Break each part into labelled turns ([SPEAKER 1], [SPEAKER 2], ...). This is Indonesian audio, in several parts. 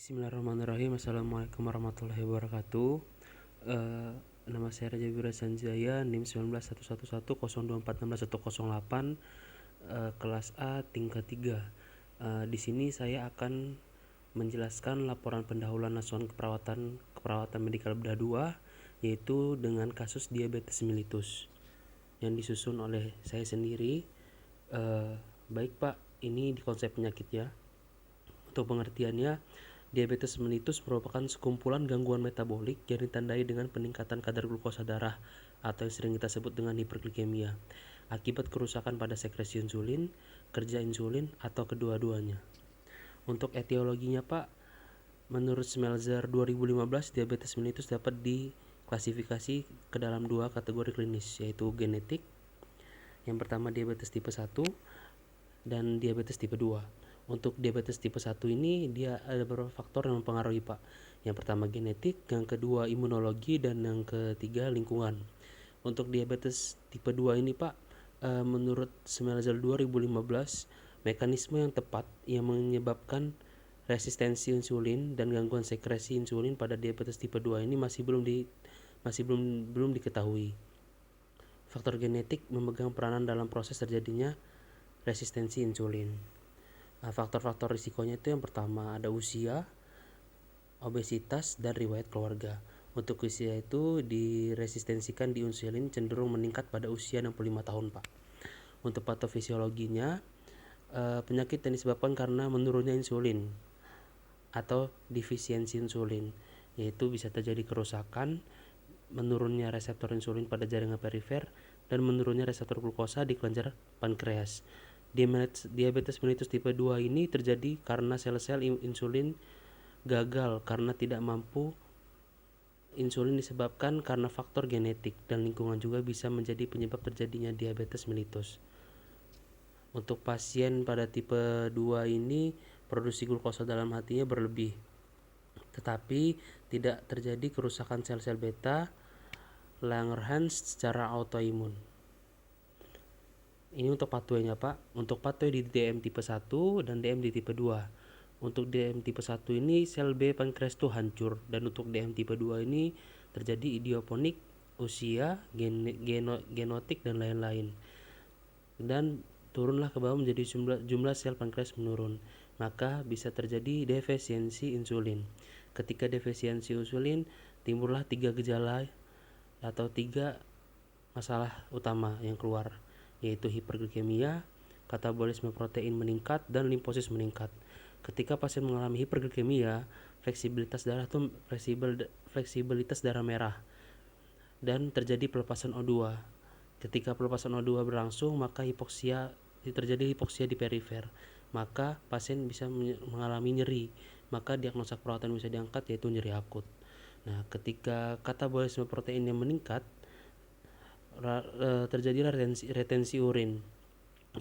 [SPEAKER 1] Bismillahirrahmanirrahim. Assalamualaikum warahmatullahi wabarakatuh. Nama saya Raja Wira Sanjaya, NIM 19111024161008, kelas A tingkat 3. Di sini saya akan menjelaskan laporan pendahuluan nasional keperawatan medikal bedah 2, yaitu dengan kasus diabetes mellitus yang disusun oleh saya sendiri. Baik Pak, ini di konsep penyakit ya. Untuk pengertiannya, diabetes mellitus merupakan sekumpulan gangguan metabolik yang ditandai dengan peningkatan kadar glukosa darah atau yang sering kita sebut dengan hiperglikemia akibat kerusakan pada sekresi insulin, kerja insulin, atau kedua-duanya. Untuk etiologinya Pak, menurut Smeltzer 2015, diabetes mellitus dapat diklasifikasi ke dalam dua kategori klinis, yaitu genetik. Yang pertama diabetes tipe 1 dan diabetes tipe 2. Untuk diabetes tipe 1 ini dia ada beberapa faktor yang mempengaruhi Pak. Yang pertama genetik, yang kedua imunologi, dan yang ketiga lingkungan. Untuk diabetes tipe 2 ini Pak, menurut Smeltzer 2015, mekanisme yang tepat yang menyebabkan resistensi insulin dan gangguan sekresi insulin pada diabetes tipe 2 ini masih belum diketahui. Faktor genetik memegang peranan dalam proses terjadinya resistensi insulin. Faktor-faktor risikonya itu yang pertama ada usia, obesitas, dan riwayat keluarga. Untuk usia itu diresistensikan di insulin cenderung meningkat pada usia 65 tahun Pak. Untuk patofisiologinya, penyakit yang disebabkan karena menurunnya insulin atau defisiensi insulin, yaitu bisa terjadi kerusakan, menurunnya reseptor insulin pada jaringan perifer, dan menurunnya reseptor glukosa di kelenjar pankreas. Diabetes mellitus tipe 2 ini terjadi karena sel-sel insulin gagal karena tidak mampu insulin disebabkan karena faktor genetik, dan lingkungan juga bisa menjadi penyebab terjadinya diabetes mellitus. Untuk pasien pada tipe 2 ini produksi glukosa dalam hatinya berlebih, tetapi tidak terjadi kerusakan sel-sel beta Langerhans secara autoimun. Ini untuk pathway-nya Pak. Untuk pathway di DM tipe 1 dan DM di tipe 2. Untuk DM tipe 1 ini sel B pankreas itu hancur, dan untuk DM tipe 2 ini terjadi idioponik, usia, genotik, dan lain-lain. Dan turunlah ke bawah menjadi jumlah sel pankreas menurun. Maka bisa terjadi defisiensi insulin. Ketika defisiensi insulin, timbullah 3 gejala atau 3 masalah utama yang keluar, yaitu hiperglikemia, katabolisme protein meningkat, dan limfosit meningkat. Ketika pasien mengalami hiperglikemia, fleksibilitas darah merah dan terjadi pelepasan O2. Ketika pelepasan O2 berlangsung, maka terjadi hipoksia di perifer. Maka pasien bisa mengalami nyeri. Maka diagnosa perawatan bisa diangkat, yaitu nyeri akut. Nah, ketika katabolisme protein yang meningkat, terjadilah retensi urin,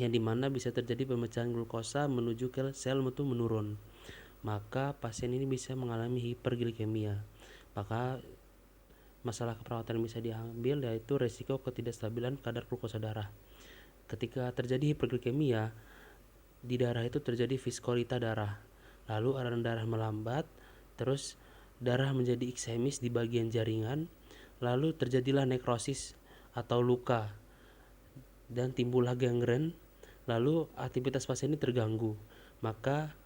[SPEAKER 1] yang dimana bisa terjadi pemecahan glukosa menuju ke sel itu menurun. Maka pasien ini bisa mengalami hiperglikemia. Maka masalah keperawatan yang bisa diambil yaitu resiko ketidakstabilan kadar glukosa darah. Ketika terjadi hiperglikemia, di darah itu terjadi viskolita darah, lalu aliran darah melambat, terus darah menjadi eksemis di bagian jaringan, lalu terjadilah nekrosis atau luka, dan timbullah gangren, lalu aktivitas pasien ini terganggu. Maka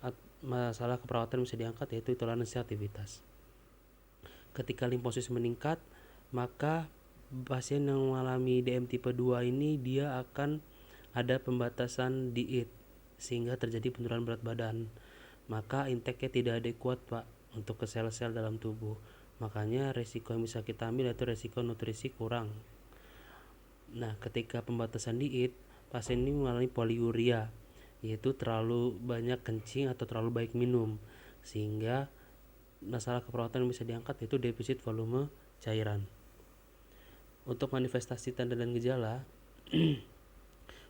[SPEAKER 1] masalah keperawatan bisa diangkat, yaitu intoleransi aktivitas. Ketika limfosit meningkat, maka pasien yang mengalami DM tipe 2 ini dia akan ada pembatasan diet sehingga terjadi penurunan berat badan. Maka intake-nya tidak adekuat Pak untuk ke sel-sel dalam tubuh. Makanya resiko yang bisa kita ambil yaitu resiko nutrisi kurang. Nah, ketika pembatasan diet, pasien ini mengalami poliuria, yaitu terlalu banyak kencing atau terlalu banyak minum, sehingga masalah keperawatan yang bisa diangkat yaitu defisit volume cairan. Untuk manifestasi tanda dan gejala,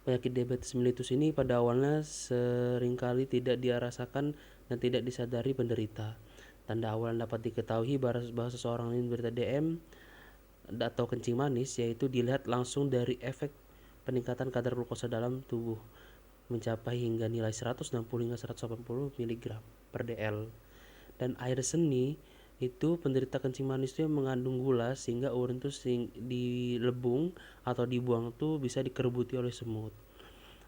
[SPEAKER 1] penyakit diabetes mellitus ini pada awalnya seringkali tidak dirasakan dan tidak disadari penderita. Tanda awal yang dapat diketahui bahwa seseorang ini menderita DM atau kencing manis yaitu dilihat langsung dari efek peningkatan kadar glukosa dalam tubuh mencapai hingga nilai 160 hingga 180 mg per dl. Dan air seni itu penderita kencing manis itu yang mengandung gula sehingga urin itu dilebung atau dibuang tuh bisa dikerbuti oleh semut.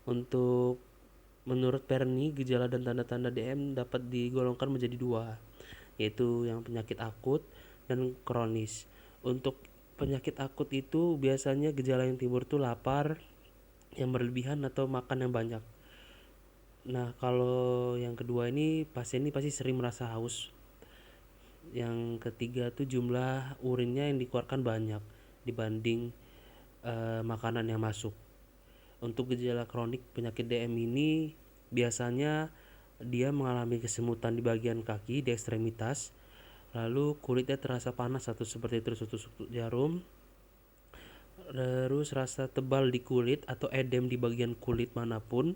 [SPEAKER 1] Untuk menurut Perni, gejala dan tanda-tanda DM dapat digolongkan menjadi dua, yaitu yang penyakit akut dan kronis. Untuk penyakit akut itu biasanya gejala yang timbul tuh lapar yang berlebihan atau makan yang banyak. Nah, kalau yang kedua ini pasien ini pasti sering merasa haus. Yang ketiga tuh jumlah urinnya yang dikeluarkan banyak dibanding makanan yang masuk. Untuk gejala kronik penyakit DM ini biasanya dia mengalami kesemutan di bagian kaki, di ekstremitas, lalu kulitnya terasa panas atau seperti tertusuk jarum, terus rasa tebal di kulit atau edem di bagian kulit manapun,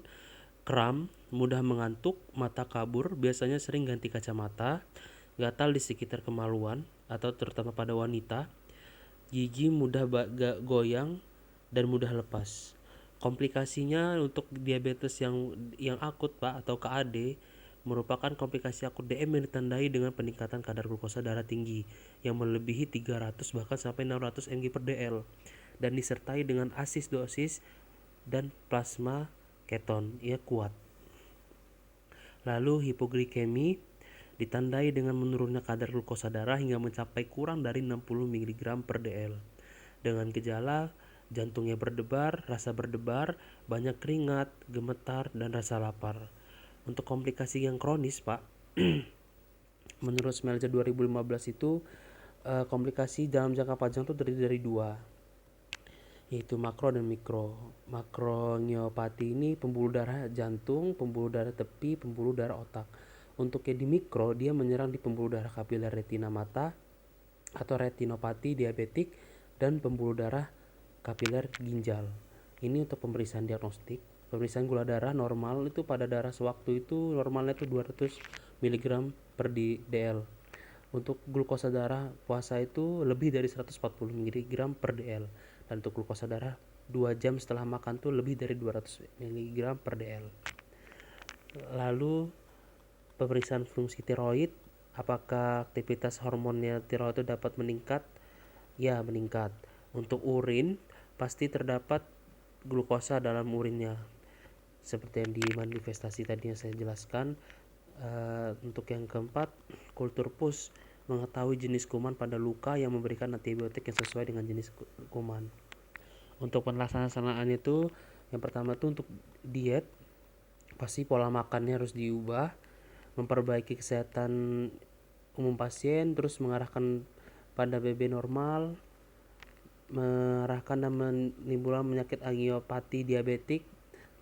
[SPEAKER 1] kram, mudah mengantuk, mata kabur, biasanya sering ganti kacamata, gatal di sekitar kemaluan atau terutama pada wanita, gigi mudah goyang dan mudah lepas. Komplikasinya untuk diabetes yang akut Pak atau KAD merupakan komplikasi akut DM yang ditandai dengan peningkatan kadar glukosa darah tinggi yang melebihi 300 bahkan sampai 600 mg per dl dan disertai dengan asidosis dan plasma keton ia kuat. Lalu hipoglikemi ditandai dengan menurunnya kadar glukosa darah hingga mencapai kurang dari 60 mg per dl dengan gejala jantungnya berdebar, rasa berdebar, banyak keringat, gemetar, dan rasa lapar. Untuk komplikasi yang kronis, Pak, menurut Smelja 2015 itu komplikasi dalam jangka panjang itu terdiri dari dua, yaitu makro dan mikro. Makrongiopati ini pembuluh darah jantung, pembuluh darah tepi, pembuluh darah otak. Untuk yang di mikro, dia menyerang di pembuluh darah kapiler retina mata atau retinopati diabetik dan pembuluh darah kapiler ginjal. Ini untuk pemeriksaan diagnostik. Pemeriksaan gula darah normal itu pada darah sewaktu itu normalnya itu 200 mg per dl. Untuk glukosa darah puasa itu lebih dari 140 mg per dl. Dan untuk glukosa darah 2 jam setelah makan tuh lebih dari 200 mg per dl. Lalu pemeriksaan fungsi tiroid, apakah aktivitas hormonnya tiroid itu dapat meningkat? Ya, meningkat. Untuk urin pasti terdapat glukosa dalam urinnya seperti yang di manifestasi tadi yang saya jelaskan. Untuk yang keempat, kultur pus mengetahui jenis kuman pada luka yang memberikan antibiotik yang sesuai dengan jenis kuman. Untuk pelaksanaan itu yang pertama tuh untuk diet pasti pola makannya harus diubah, memperbaiki kesehatan umum pasien, terus mengarahkan pada BB normal, mengarahkan dan menimbulkan penyakit angiopati diabetik,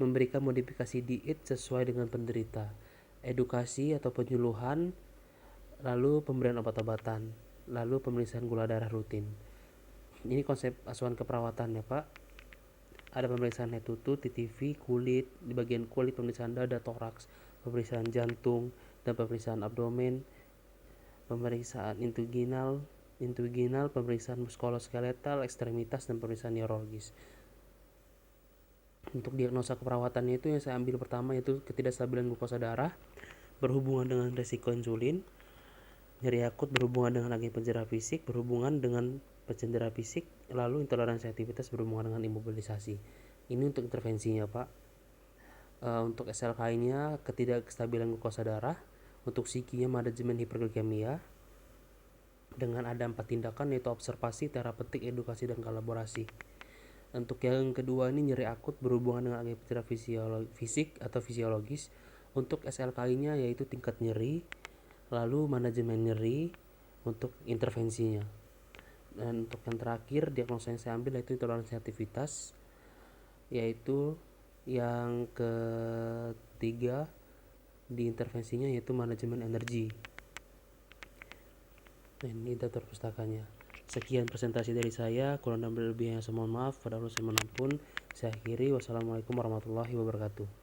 [SPEAKER 1] memberikan modifikasi diet sesuai dengan penderita, edukasi atau penyuluhan, lalu pemberian obat-obatan, lalu pemeriksaan gula darah rutin. Ini konsep asuhan keperawatan ya Pak. Ada pemeriksaan head to toe, TTV, kulit, di bagian kulit pemeriksaan dada, toraks, pemeriksaan jantung, dan pemeriksaan abdomen, pemeriksaan inguinal, pemeriksaan muskuloskeletal, ekstremitas, dan pemeriksaan neurologis. Untuk diagnosa keperawatannya itu yang saya ambil pertama yaitu ketidakstabilan glukosa darah berhubungan dengan resiko insulin, nyeri akut berhubungan dengan agen pencegah fisik, berhubungan dengan pencegah fisik, lalu intoleransi aktivitas berhubungan dengan imobilisasi. Ini untuk intervensinya Pak. Untuk SLK-nya ketidakstabilan glukosa darah, untuk psikinya manajemen hiperglikemia, dengan ada 4 tindakan yaitu observasi, terapeutik, edukasi, dan kolaborasi. Untuk yang kedua ini nyeri akut berhubungan dengan aktivitas fisik atau fisiologis. Untuk SLKI-nya yaitu tingkat nyeri, lalu manajemen nyeri untuk intervensinya. Dan untuk yang terakhir diagnosa yang saya ambil yaitu intoleransi aktivitas, yaitu yang ketiga di intervensinya yaitu manajemen energi. Nah, ini daftar pustakanya. Sekian presentasi dari saya, kurang dan lebihnya saya mohon maaf. Pada Allah saya menampun. Saya akhiri. Wassalamualaikum warahmatullahi wabarakatuh.